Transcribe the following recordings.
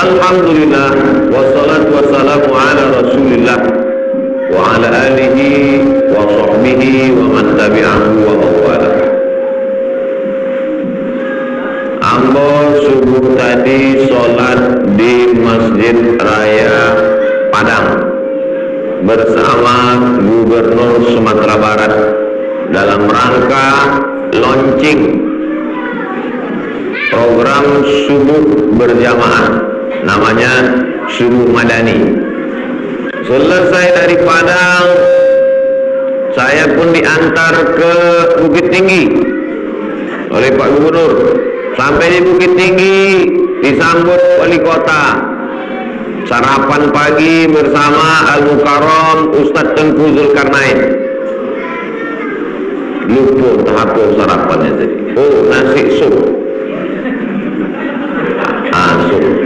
Alhamdulillah, wassalatu wassalamu ala rasulillah wa ala alihi wa sahbihi wa man tabi'ahu wa awwalah. Ambo subuh tadi sholat di Masjid Raya Padang bersama Gubernur Sumatera Barat dalam rangka launching program subuh berjamaah, namanya Subuh Madani. Selesai dari Padang, saya pun diantar ke Bukit Tinggi oleh Pak Gubernur. Sampai di Bukit Tinggi disambut wali kota, sarapan pagi bersama Al-Mukarram Ustadz Tengku Zulkarnain. Luput hapus sarapannya tadi. Oh, nasi sup.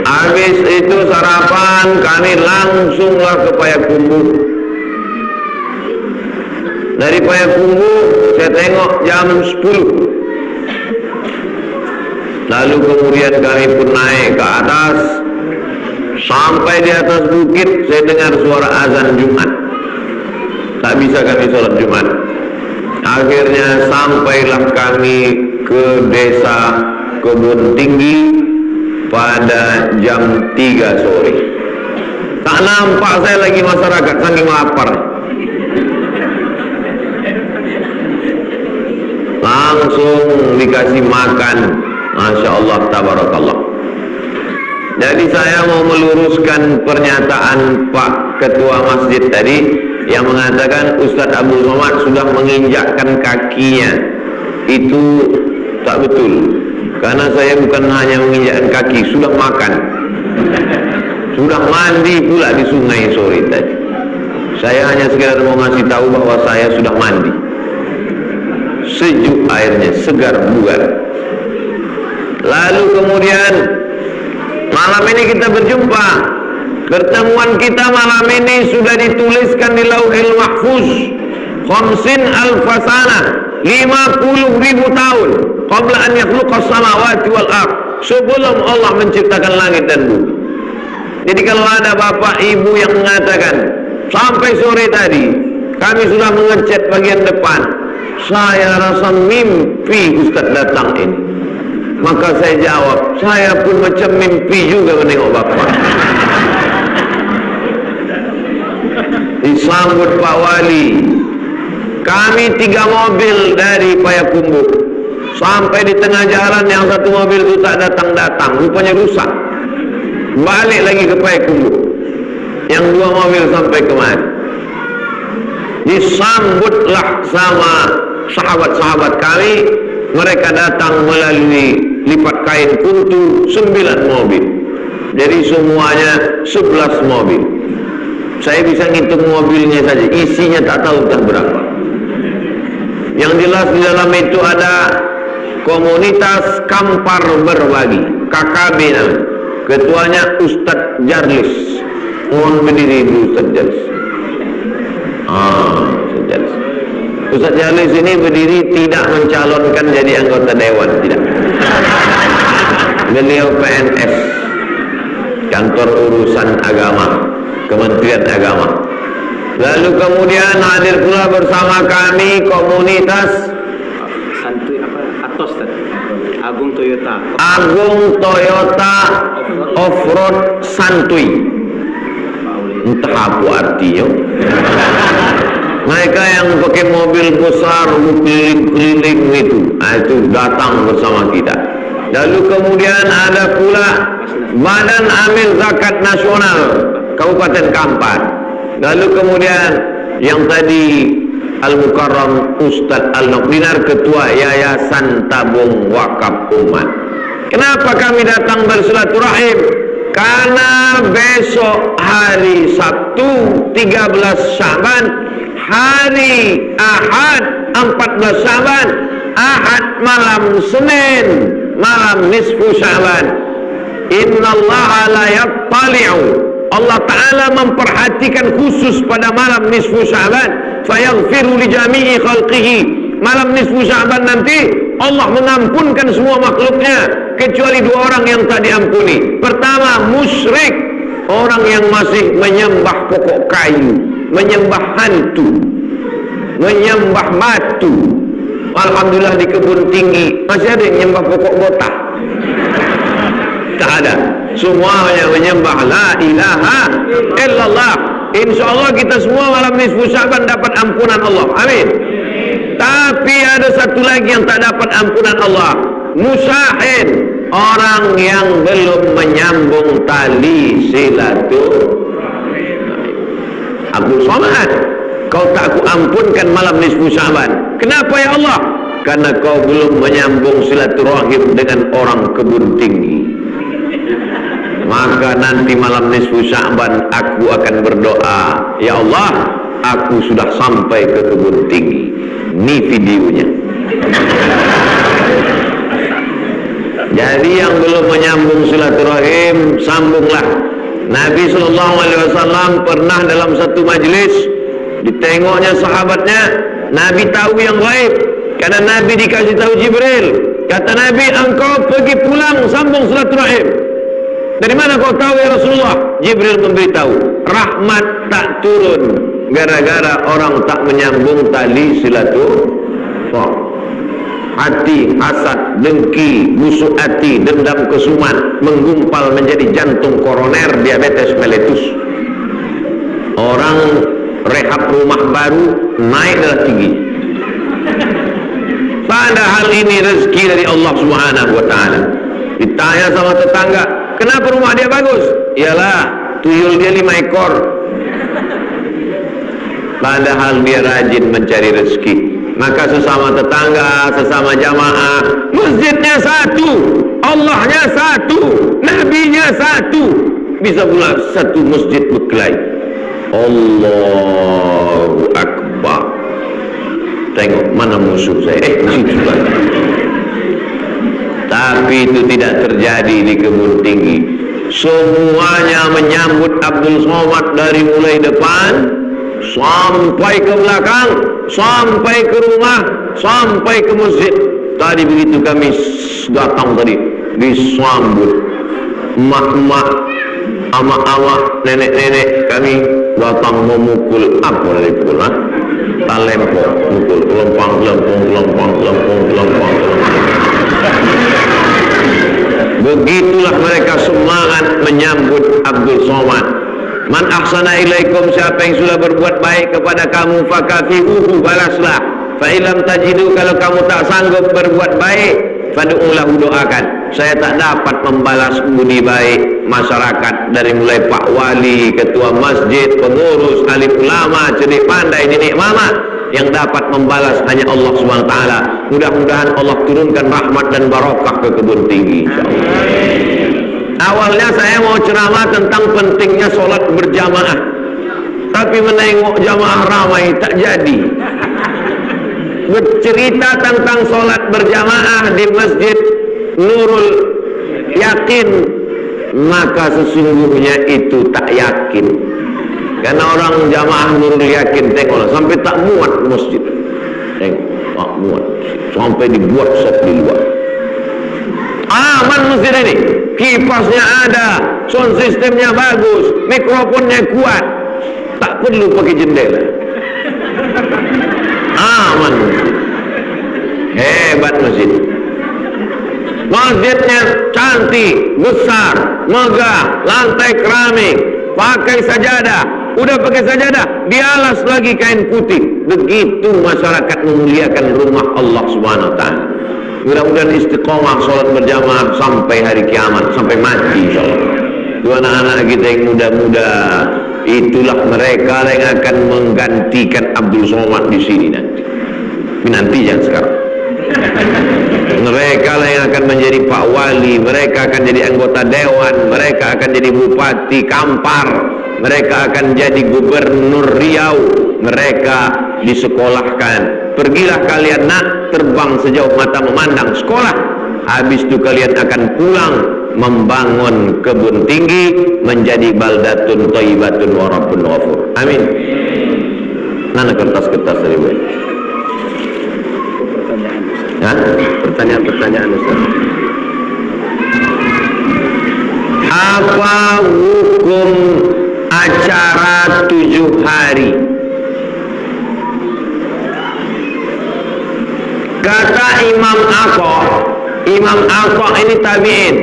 Habis itu sarapan, kami langsunglah ke Payakumbuh. Dari Payakumbuh saya tengok jam 10. Lalu kemudian kami pun naik ke atas. Sampai di atas bukit saya dengar suara azan Jumat. Tak bisa kami sholat Jumat. Akhirnya sampailah kami ke desa Kebun Tinggi pada jam 3 sore. Tak nampak saya lagi masyarakat, saking lapar. Langsung dikasih makan, Masya Allah, tabarakallah. Jadi saya mau meluruskan pernyataan Pak Ketua Masjid tadi yang mengatakan Ustadz Abdul Somad sudah menginjakkan kakinya. Itu tak betul. Karena saya bukan hanya menginjakkan kaki, sudah makan, sudah mandi pula di sungai sore tadi. Saya hanya sekedar mau ngasih tahu bahwa saya sudah mandi. Sejuk airnya, segar bugar. Lalu kemudian malam ini kita berjumpa. Pertemuan kita malam ini sudah dituliskan di Lauhil Mahfuz. Khamsin alfasana, 50.000 tahun qabla an yakhluqas samawati wal ardh, sebelum Allah menciptakan langit dan bumi. Jadi kalau ada bapak ibu yang mengatakan sampai sore tadi kami sudah mengecat bagian depan, saya rasa mimpi Ustaz datang ini. Maka saya jawab, saya pun macam mimpi juga menengok bapak. Disambut Pak Wali. Kami 3 mobil dari Payakumbuh. Sampai di tengah jalan yang satu mobil itu tak datang-datang, rupanya rusak. Balik lagi ke Payakumbuh. Yang 2 mobil sampai kemari. Disambutlah sama sahabat-sahabat kami. Mereka datang melalui lipat kain kuntu 9 mobil. Jadi semuanya 11 mobil. Saya bisa ngitung mobilnya saja, isinya tak tahu dah berapa. Yang jelas di dalam itu ada komunitas Kampar Berbagi, KKB namanya. Ketuanya Ustadz Jarlis. Mohon berdiri dulu Ustadz Jarlis. Ustadz Jarlis. Ustadz Jarlis ini berdiri tidak mencalonkan jadi anggota dewan, tidak. Beliau PNS, Kantor Urusan Agama, Kementerian Agama. Lalu kemudian hadir pula bersama kami komunitas Agung Toyota Off-Road Santuy. Entah apa artinya. Mereka yang pakai mobil besar keliling-keliling itu datang bersama kita. Lalu kemudian ada pula Badan Amil Zakat Nasional Kabupaten Kampar. Lalu kemudian yang tadi Al-Mukarram Ustadz Al-Naqdinar, Ketua Yayasan Tabung Wakaf Umat. Kenapa kami datang bersilaturahim? Karena besok hari Sabtu 13 Syaban, hari Ahad 14 Syaban, Ahad malam Senin, malam nisfu Syaban. Innallaha la yattali'u, Allah Ta'ala memperhatikan khusus pada malam nisfu Syaban. Fayaghfiru li jami'i khalqihi. Malam nisfu Syaban nanti Allah mengampunkan semua makhluknya. kecuali dua orang yang tak diampuni. Pertama, musyrik, orang yang masih menyembah pokok kayu, menyembah hantu, menyembah batu. Alhamdulillah di kebun tinggi masih ada yang menyembah pokok botak? Tak ada. Semuanya menyembah la ilaha illallah. InsyaAllah kita semua malam nisfu Sya'ban dapat ampunan Allah. Amin. Tapi ada satu lagi yang tak dapat ampunan Allah. Musyahin, orang yang belum menyambung tali silaturahim. Abdul Somad, kau tak aku ampunkan malam nisfu Sya'ban. Kenapa ya Allah? Karena kau belum menyambung silaturahim dengan orang kebun tinggi. Maka nanti malam nisfu Sya'ban aku akan berdoa, ya Allah, aku sudah sampai ke kebun tinggi. Ini videonya. Jadi yang belum menyambung silaturahim, sambunglah. Nabi SAW pernah dalam satu majlis, ditengoknya sahabatnya, Nabi tahu yang gaib, karena Nabi dikasih tahu Jibril. Kata Nabi, engkau pergi pulang sambung silaturahim. Dari mana kau tahu ya Rasulullah? Jibril memberitahu, rahmat tak turun gara-gara orang tak menyambung tali silaturahim. Hati, hasad, dengki, busuk hati, dendam kesumat menggumpal menjadi jantung koroner, diabetes mellitus. Orang rehab rumah baru naik darah tinggi. Padahal ini rezeki dari Allah Subhanahu wa taala. Ditanya sama tetangga, kenapa rumah dia bagus? Iyalah, tuyul dia 5 ekor. Padahal dia rajin mencari rezeki. Maka sesama tetangga, sesama jamaah, masjidnya satu, Allahnya satu, Nabinya satu, bisa pula satu masjid berkelahi. Allahu Akbar. Tengok mana musuh saya. Situ lagi. Tapi itu tidak terjadi di kebun tinggi. Semuanya menyambut Abdul Somad dari mulai depan sampai ke belakang, sampai ke rumah, sampai ke masjid. Tadi begitu kami datang tadi, disambut emak-emak, amak-amak, nenek-nenek kami datang memukul. Apa dari pukul? Talempo, mukul lempang. Begitulah mereka semangat menyambut Abdul Somad. Man ahsana ilaikum, siapa yang sudah berbuat baik kepada kamu, fakafi'uhu, balaslah. Fa illam tajidu, kalau kamu tak sanggup berbuat baik, fad'ulahu, doakan. Saya tak dapat membalas budi baik masyarakat dari mulai Pak Wali, ketua masjid, pengurus, alim ulama, cerdik pandai, nenek mama. Yang dapat membalas hanya Allah SWT. Mudah-mudahan Allah turunkan rahmat dan barakah ke kebun tinggi, insyaallah. Awalnya saya mau ceramah tentang pentingnya sholat berjamaah, tapi menengok jamaah ramai tak jadi. Bercerita tentang sholat berjamaah di masjid Nurul Yakin, maka sesungguhnya itu tak yakin. Karena orang jamaah Nurul Yakin, tengoklah, sampai tak muat masjid. Tengok, tak muat, sampai dibuat set di luar. Aman masjid ini, kipasnya ada, sound sistemnya bagus, mikrofonnya kuat, tak perlu pakai jendela. Aman masjid, hebat masjid. Masjidnya cantik, besar, megah, lantai keramik, pakai sajadah. Udah pakai sajadah, dialas lagi kain putih. Begitu masyarakat memuliakan rumah Allah Subhanahu wa taala. Mudah-mudahan istiqomah sholat berjamaah sampai hari kiamat, sampai mati insyaallah. Dua anak-anak kita yang muda-muda, itulah mereka yang akan menggantikan Abdul Somad di sini nanti. Nanti jangan sekarang. Mereka lah yang akan menjadi Pak Wali, mereka akan jadi anggota dewan, mereka akan jadi bupati Kampar, mereka akan jadi gubernur Riau, mereka disekolahkan. Pergilah kalian nak, terbang sejauh mata memandang sekolah. Habis itu kalian akan pulang membangun kebun tinggi menjadi baldatun thayyibatun wa rabbun ghafur. Amin. Mana kertas-kertas dari gue? Pertanyaan-pertanyaan Ustaz. Apa hukum acara 7 hari? Kata Imam Aqha ini tabi'in,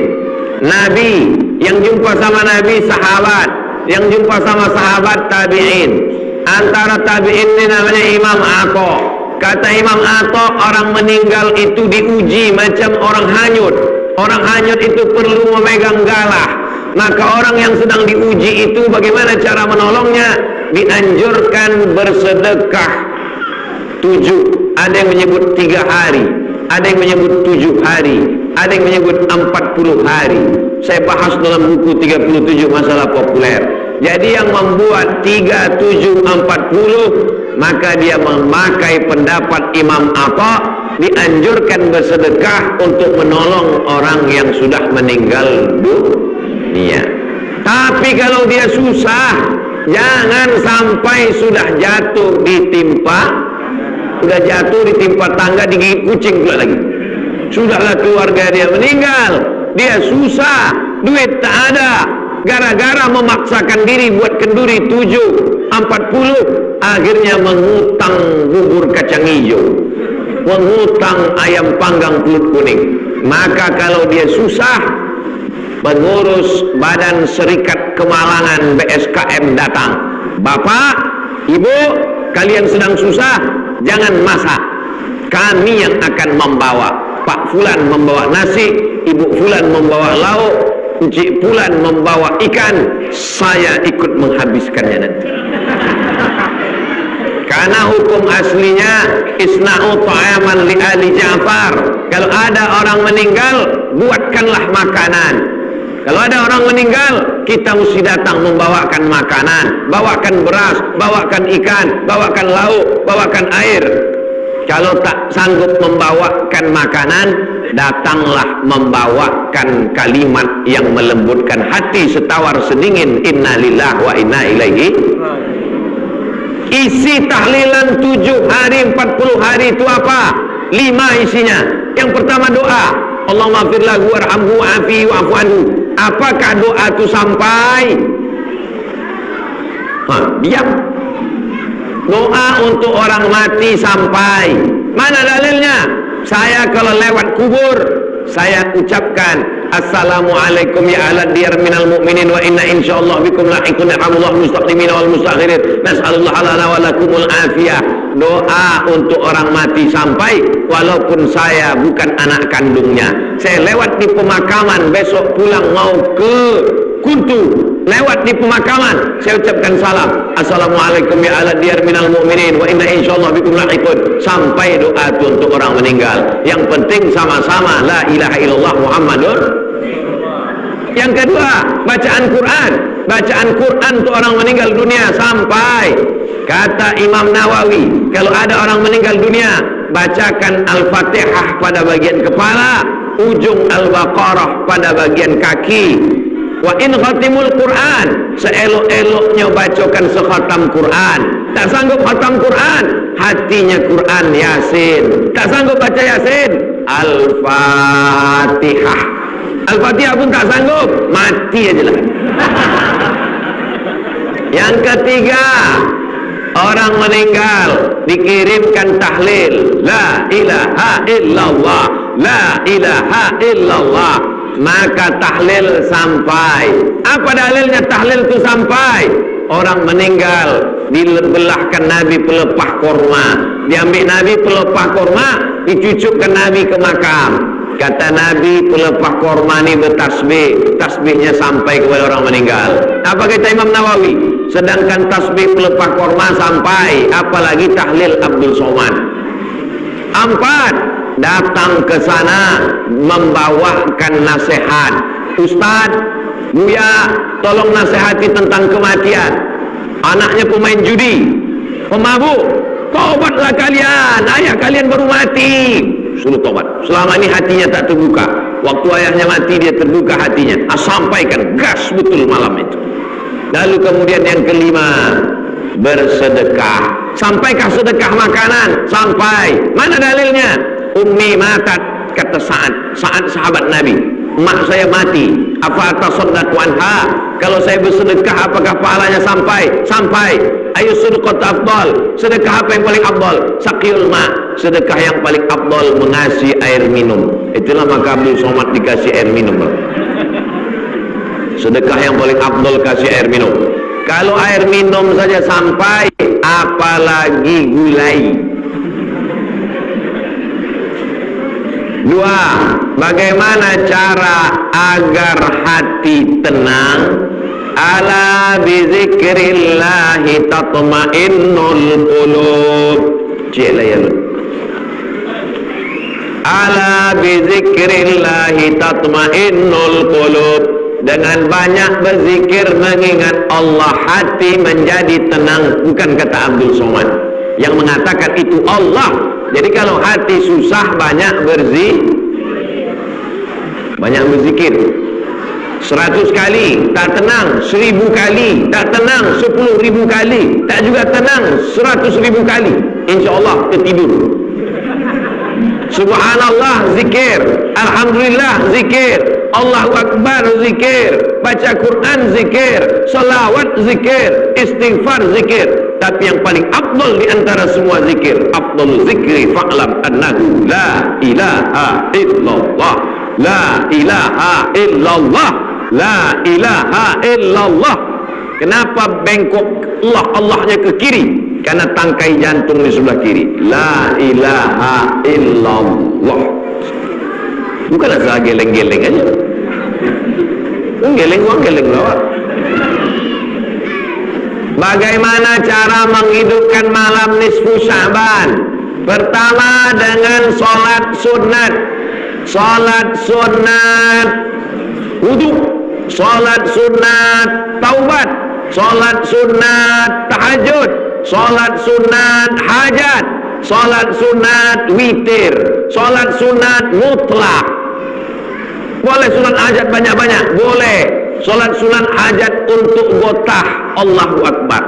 Nabi yang jumpa sama Nabi sahabat, yang jumpa sama sahabat tabi'in. Antara tabi'in ini namanya Imam Aqha. Kata Imam Aqha, orang meninggal itu diuji macam orang hanyut. Orang hanyut itu perlu memegang galah. Maka orang yang sedang diuji itu bagaimana cara menolongnya? Dianjurkan bersedekah 7. Ada yang menyebut 3 hari, ada yang menyebut 7 hari, ada yang menyebut 40 hari. Saya bahas dalam buku 37 masalah populer. Jadi yang membuat 3, 7, 40, maka dia memakai pendapat Imam Aqha, dianjurkan bersedekah untuk menolong orang yang sudah meninggal dunia. Tapi kalau dia susah, jangan sampai sudah jatuh ditimpa tangga, digigit kucing pula lagi. Sudahlah keluarga dia meninggal, dia susah, duit tak ada, gara-gara memaksakan diri buat kenduri 7, 40, akhirnya mengutang bubur kacang hijau, mengutang ayam panggang kulit kuning. Maka kalau dia susah, pengurus Badan Serikat Kemalangan BSKM datang. Bapak, Ibu, kalian sedang susah, jangan masak, kami yang akan membawa. Pak Fulan membawa nasi, Ibu Fulan membawa lauk, Encik Fulan membawa ikan, saya ikut menghabiskannya nanti. Karena hukum aslinya isna'u ta'aman li ali Ja'far. Kalau ada orang meninggal, buatkanlah makanan. Kalau ada orang meninggal, kita mesti datang membawakan makanan, bawakan beras, bawakan ikan, bawakan lauk, bawakan air. Kalau tak sanggup membawakan makanan, datanglah membawakan kalimat yang melembutkan hati setawar sedingin, inna lillahi wa inna ilaihi. Isi tahlilan 7 hari, 40 hari itu apa? 5 isinya. Yang pertama doa, Allahumma fir lahu warhamhu wa'afihi wa'fu anhu. Apakah doa itu sampai? Diam. Doa untuk orang mati sampai. Mana dalilnya? Saya kalau lewat kubur, saya ucapkan assalamualaikum ya ahla diyar minal mu'minin wa inna insyaallah bikum lahiqun yarhamullah mustaqimin wal mustakhirin nas'alullah lana wa lakumul afiyah. Doa untuk orang mati sampai, walaupun saya bukan anak kandungnya. Saya lewat di pemakaman, besok pulang mau ke Kuntu, lewat di pemakaman, saya ucapkan salam, assalamualaikum ya ahla diyar minal mu'minin wa inna insyaallah bikum lahiqun, sampai doa itu untuk orang meninggal. Yang penting sama-sama la ilaha illallah Muhammadur. Yang kedua, bacaan Quran. Bacaan Quran untuk orang meninggal dunia sampai. Kata Imam Nawawi, kalau ada orang meninggal dunia, bacakan Al-Fatihah pada bagian kepala, ujung Al-Baqarah pada bagian kaki. Wa in khatimul Quran, seelok-eloknya bacakan sekhatam Quran. Tak sanggup khatam Quran, hatinya Quran Yasin. Tak sanggup baca Yasin, Al-Fatihah. Al-Fatihah pun tak sanggup, mati aja lah. Yang ketiga, orang meninggal dikirimkan tahlil, la ilaha illallah, la ilaha illallah. Maka tahlil sampai. Apa dalilnya tahlil itu sampai? Orang meninggal, dibelahkan Nabi pelepah korma, diambil Nabi pelepah korma, dicucukkan Nabi ke makam. Kata Nabi, pelepah korma ini bertasbih, tasbihnya sampai kepada orang meninggal. Apa kata Imam Nawawi? Sedangkan tasbih pelepah korma sampai, apalagi tahlil Abdul Somad. 4, datang ke sana membawakan nasihat. Ustaz, Buya, tolong nasihati tentang kematian. Anaknya pemain judi, pemabuk. Tobatlah kalian, ayah kalian baru mati. Suruh tobat. Selama ini hatinya tak terbuka. Waktu ayahnya mati dia terbuka hatinya. Sampaikan, gas betul malam itu. Lalu kemudian yang kelima, bersedekah. Sampaikah sedekah makanan? Sampai. Mana dalilnya? Ummi matat, kata Sa'ad sahabat Nabi. mak saya mati, apa atasaddaqu anha, kalau saya bersedekah apakah pahalanya sampai? Sampai. Ayu sedekah afdal, sedekah apa yang paling afdal? Saqiyul ma, sedekah yang paling afdal mengasih air minum. Itulah maka Abdul Somad dikasih air minum. Sedekah yang paling afdal kasih air minum. Kalau air minum saja sampai, apalagi gulai. Dua, bagaimana cara agar hati tenang? Ala bizikrillahi tatma'innul qulub. Cila ya. Ala bizikrillahi tatma'innul qulub. Dengan banyak berzikir mengingat Allah, hati menjadi tenang. Bukan kata Abdul Somad yang mengatakan itu Allah. Jadi kalau hati susah banyak berzikir 100 kali tak tenang, 1000 kali tak tenang, 10.000 kali tak juga tenang, 100.000 kali insya Allah tertidur. Subhanallah zikir, Alhamdulillah zikir, Allahu Akbar zikir, baca Quran zikir, salawat zikir, istighfar zikir. Tapi yang paling afdal di antara semua zikir, afdal zikri fa'lam annahu la ilaha illallah, la ilaha illallah, la ilaha illallah. Kenapa bengkok Allahnya ke kiri? Karena tangkai jantung di sebelah kiri. La ilaha illallah. Bukan asal geleng-geleng aja. Geleng lawak. Bagaimana cara menghidupkan malam nisfu Sya'ban? Pertama dengan sholat sunat. Sholat sunat wudu, sholat sunat taubat, sholat sunat tahajud, sholat sunat hajat, sholat sunat witir, sholat sunat mutlak. Boleh sholat hajat banyak-banyak, boleh. Sholat sunat hajat untuk gotah, Allahu Akbar.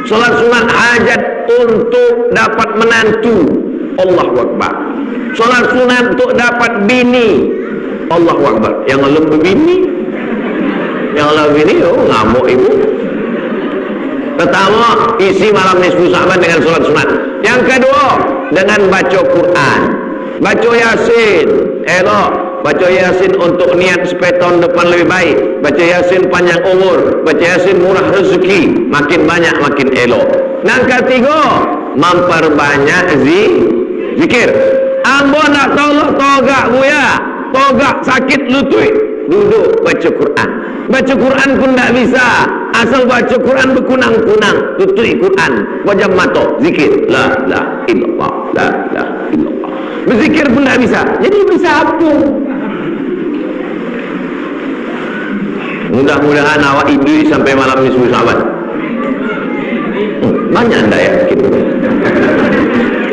Sholat sunat hajat untuk dapat menantu, Allahu Akbar. Sholat sunat untuk dapat bini, Allahu Akbar. Yang lebih bini, ngamuk ibu. Pertama, isi malam nisfu Sya'ban dengan sholat sunat. Yang kedua, dengan baca Quran, baca Yasin, elok. Baca Yasin untuk niat supaya tahun depan lebih baik. Baca Yasin panjang umur, baca Yasin murah rezeki, makin banyak makin elok. Yang ketiga, memperbanyak zikir. Ambo nak tolak togak buya, togak sakit lutut, duduk baca Quran. Baca Quran pun tak bisa, asal baca Quran berkunang-kunang, tutup Quran, wajah mata, zikir, la ilaha illallah, la ilaha illallah. Berzikir pun tak bisa, jadi bisa apa? Mudah-mudahan awak idui sampai malam nisfu Sya'ban. Banyak anda yakin?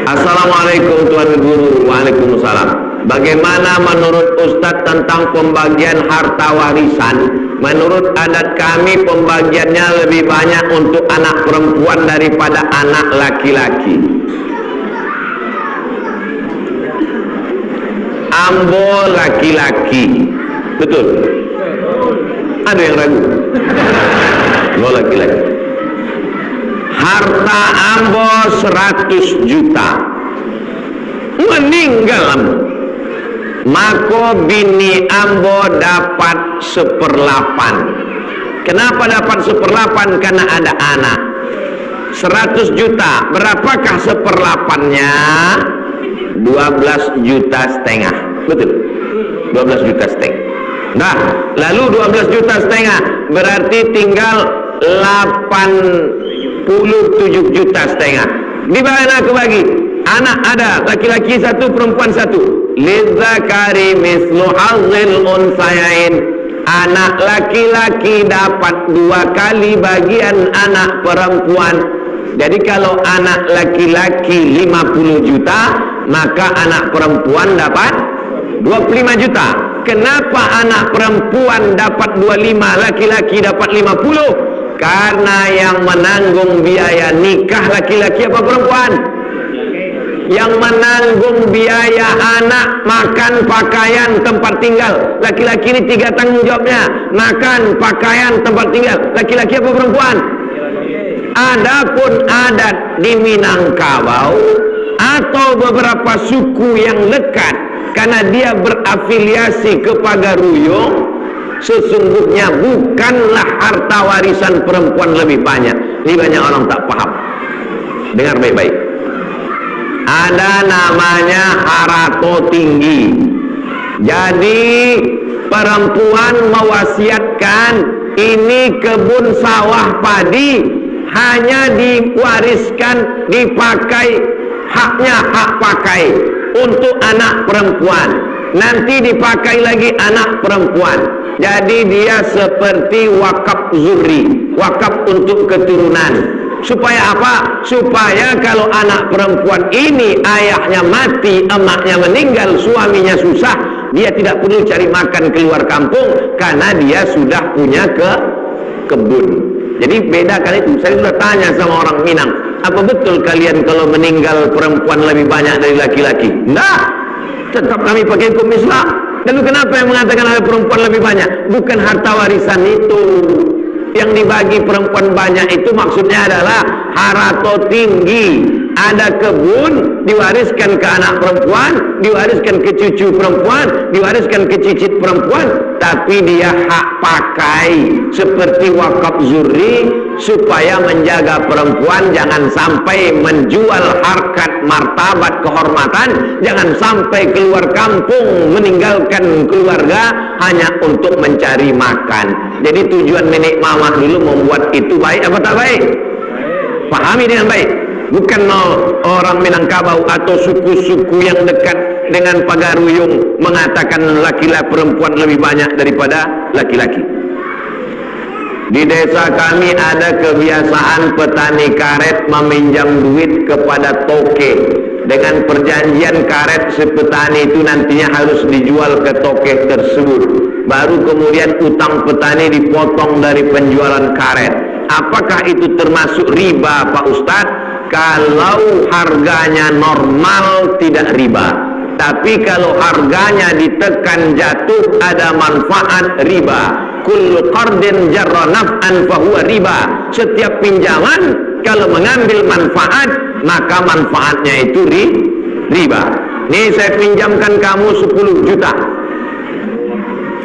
Assalamualaikum Tuan Guru. Waalaikumsalam. Bagaimana menurut Ustadz tentang pembagian harta warisan? Menurut adat kami pembagiannya lebih banyak untuk anak perempuan daripada anak laki-laki. Ambo laki-laki, betul? Ada yang ragu? Ambo laki-laki. Harta ambo 100 juta. Meninggal ambo. Maka bini ambo dapat 1/8. Kenapa dapat 1/8? Karena ada anak. 100 juta. Berapakah 1/8-nya? 12,5 juta. Betul? 12,5 juta. Nah, lalu 12,5 juta berarti tinggal 87,5 juta. Di mana kebagi? Anak ada, laki-laki 1, perempuan 1. Lidzakari mislu hazzil unsayain. Anak laki-laki dapat 2 kali bagian anak perempuan. Jadi kalau anak laki-laki 50 juta, maka anak perempuan dapat 25 juta. Kenapa anak perempuan dapat 25, laki-laki dapat 50? Karena yang menanggung biaya nikah laki-laki apa perempuan? yang menanggung biaya anak, makan, pakaian, tempat tinggal. Laki-laki ini 3 tanggung jawabnya: makan, pakaian, tempat tinggal. Laki-laki apa perempuan? Adapun adat di Minangkabau atau beberapa suku yang dekat, karena dia berafiliasi ke Pagaruyung, sesungguhnya bukanlah harta warisan perempuan lebih banyak. Ini banyak orang tak paham. Dengar baik-baik. Ada namanya harato tinggi. Jadi perempuan mewasiatkan ini kebun sawah padi hanya diwariskan, dipakai, haknya hak pakai untuk anak perempuan, nanti dipakai lagi anak perempuan. Jadi dia seperti wakaf zurri, wakaf untuk keturunan. Supaya apa? Supaya kalau anak perempuan ini ayahnya mati, emaknya meninggal, suaminya susah, dia tidak perlu cari makan keluar kampung karena dia sudah punya kebun. Jadi beda kan itu. Saya sudah tanya sama orang Minang, apa betul kalian kalau meninggal perempuan lebih banyak dari laki-laki? Enggak, tetap kami pakai hukum Islam. Lalu kenapa yang mengatakan ada perempuan lebih banyak? Bukan harta warisan itu yang dibagi perempuan banyak, itu maksudnya adalah harato tinggi. Ada kebun diwariskan ke anak perempuan, diwariskan ke cucu perempuan, diwariskan ke cicit perempuan, tapi dia hak pakai seperti wakaf zurri, supaya menjaga perempuan jangan sampai menjual harkat martabat kehormatan, jangan sampai keluar kampung meninggalkan keluarga hanya untuk mencari makan. Jadi tujuan nenek mama dulu membuat itu baik apa tak baik? Pahami dengan baik. Bukan orang Minangkabau atau suku-suku yang dekat dengan Pagaruyung mengatakan laki-laki perempuan lebih banyak daripada laki-laki. Di desa kami ada kebiasaan petani karet meminjam duit kepada toke. Dengan perjanjian karet si petani itu nantinya harus dijual ke toke tersebut. Baru kemudian utang petani dipotong dari penjualan karet. Apakah itu termasuk riba, Pak Ustadz? Kalau harganya normal tidak riba, tapi kalau harganya ditekan jatuh ada manfaat, riba. Kullu qardin jarra naf'an fahuwa riba. Setiap pinjaman kalau mengambil manfaat, maka manfaatnya itu riba. Nih saya pinjamkan kamu 10 juta.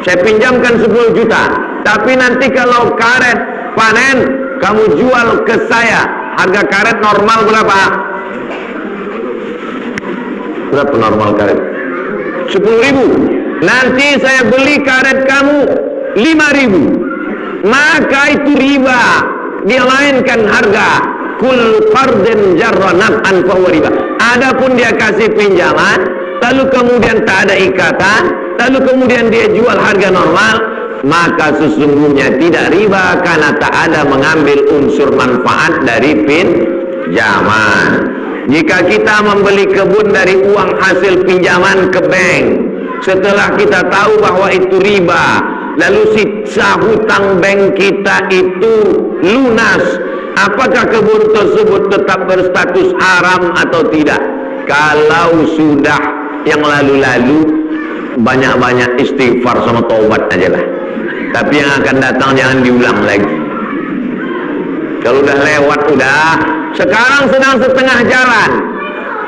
Saya pinjamkan 10 juta, tapi nanti kalau karet panen kamu jual ke saya, harga karet normal berapa? Berapa normal karet? 10.000. Nanti saya beli karet kamu 5.000, maka itu riba. Dia lainkan harga. Kul fardin jarra naf'an fahuwa riba. Adapun dia kasih pinjaman, lalu kemudian tak ada ikatan, lalu kemudian dia jual harga normal, maka sesungguhnya tidak riba karena tak ada mengambil unsur manfaat dari pinjaman. Jika kita membeli kebun dari uang hasil pinjaman ke bank, setelah kita tahu bahwa itu riba, lalu sisa hutang bank kita itu lunas, apakah kebun tersebut tetap berstatus haram atau tidak? Kalau sudah yang lalu-lalu, banyak-banyak istighfar sama taubat aja lah. Tapi yang akan datang jangan diulang lagi. Kalau udah lewat udah. Sekarang sedang setengah jalan,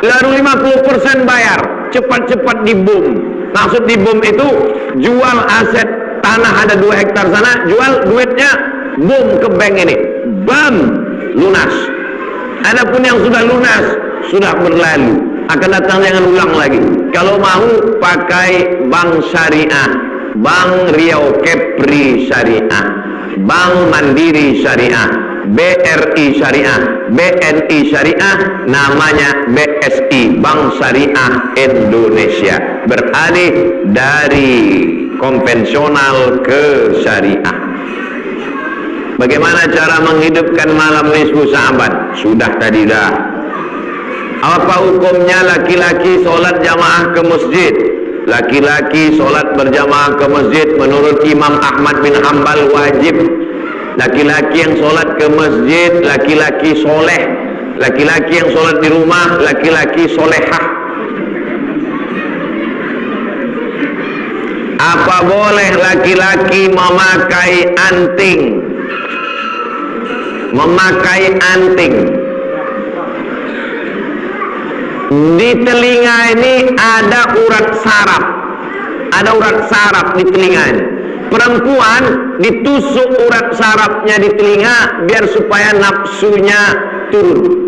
lalu 50% bayar, cepat-cepat dibom. Maksud dibom itu jual aset tanah ada 2 hektar sana, jual duitnya, bom ke bank ini, bam, lunas. Adapun yang sudah lunas sudah berlalu, akan datang jangan ulang lagi. Kalau mau pakai bank syariah, Bank Riau Kepri Syariah, Bank Mandiri Syariah, BRI Syariah, BNI Syariah, namanya BSI, Bank Syariah Indonesia. Beralih dari konvensional ke syariah. Bagaimana cara menghidupkan malam nisfu Sya'ban? Sudah tadi dah. Apa hukumnya laki-laki sholat jamaah ke masjid? Laki-laki sholat berjamaah ke masjid menurut Imam Ahmad bin Hanbal wajib. Laki-laki yang sholat ke masjid, laki-laki soleh, Laki-laki yang sholat di rumah, laki-laki solehah. Apa boleh laki-laki memakai anting? Memakai anting di telinga ini ada urat saraf, ada urat saraf di telinga ini. Perempuan ditusuk urat sarafnya di telinga biar supaya nafsunya turun.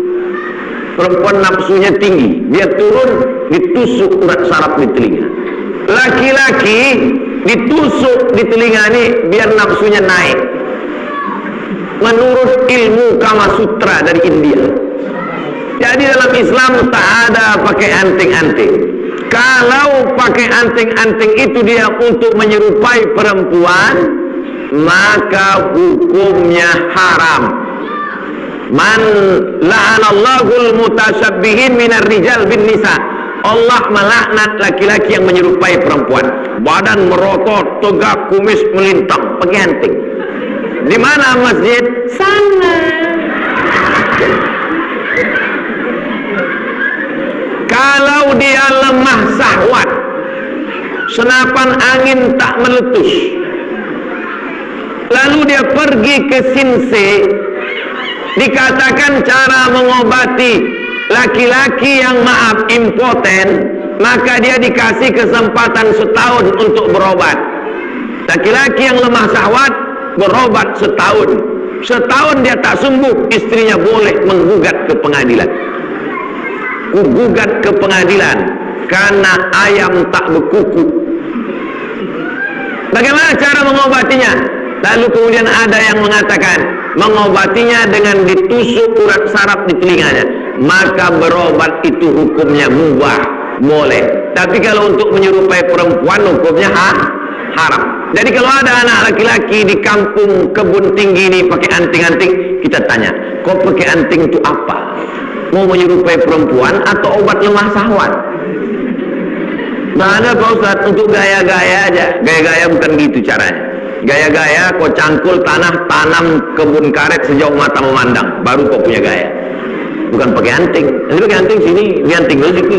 Perempuan nafsunya tinggi, biar turun, ditusuk urat saraf di telinga. Laki-laki ditusuk di telinga ini biar nafsunya naik. Menurut ilmu Kama Sutra dari India. Jadi dalam Islam tak ada pakai anting-anting. Kalau pakai anting-anting itu dia untuk menyerupai perempuan, maka hukumnya haram. Man la'anallahul mutashabbihin minar rijal bin nisa. Allah melaknat laki-laki yang menyerupai perempuan. Badan merotot, tegak, kumis melintang, pakai anting. Di mana masjid? Sana. Kalau dia lemah syahwat, senapan angin tak meletus, lalu dia pergi ke sinse, dikatakan cara mengobati laki-laki yang maaf impoten, maka dia dikasih kesempatan setahun untuk berobat. Laki-laki yang lemah syahwat berobat setahun. Setahun dia tak sembuh, istrinya boleh menggugat ke pengadilan. Gugat ke pengadilan karena ayam tak berkuku. Bagaimana cara mengobatinya? Lalu kemudian ada yang mengatakan mengobatinya dengan ditusuk urat saraf di telinganya. Maka berobat itu hukumnya mubah, boleh. Tapi kalau untuk menyerupai perempuan hukumnya haram. Jadi kalau ada anak laki-laki di kampung Kebun Tinggi ini pakai anting-anting, kita tanya, kok pakai anting itu apa? Mau menyerupai perempuan atau obat lemah syahwat? Nggak ada Pak Ustadz, untuk gaya-gaya aja. Gaya-gaya bukan gitu caranya. Gaya-gaya kau cangkul tanah, tanam kebun karet sejauh mata memandang, baru kau punya gaya. Bukan pakai anting. Nanti pakai anting sini, ini anting dulu situ.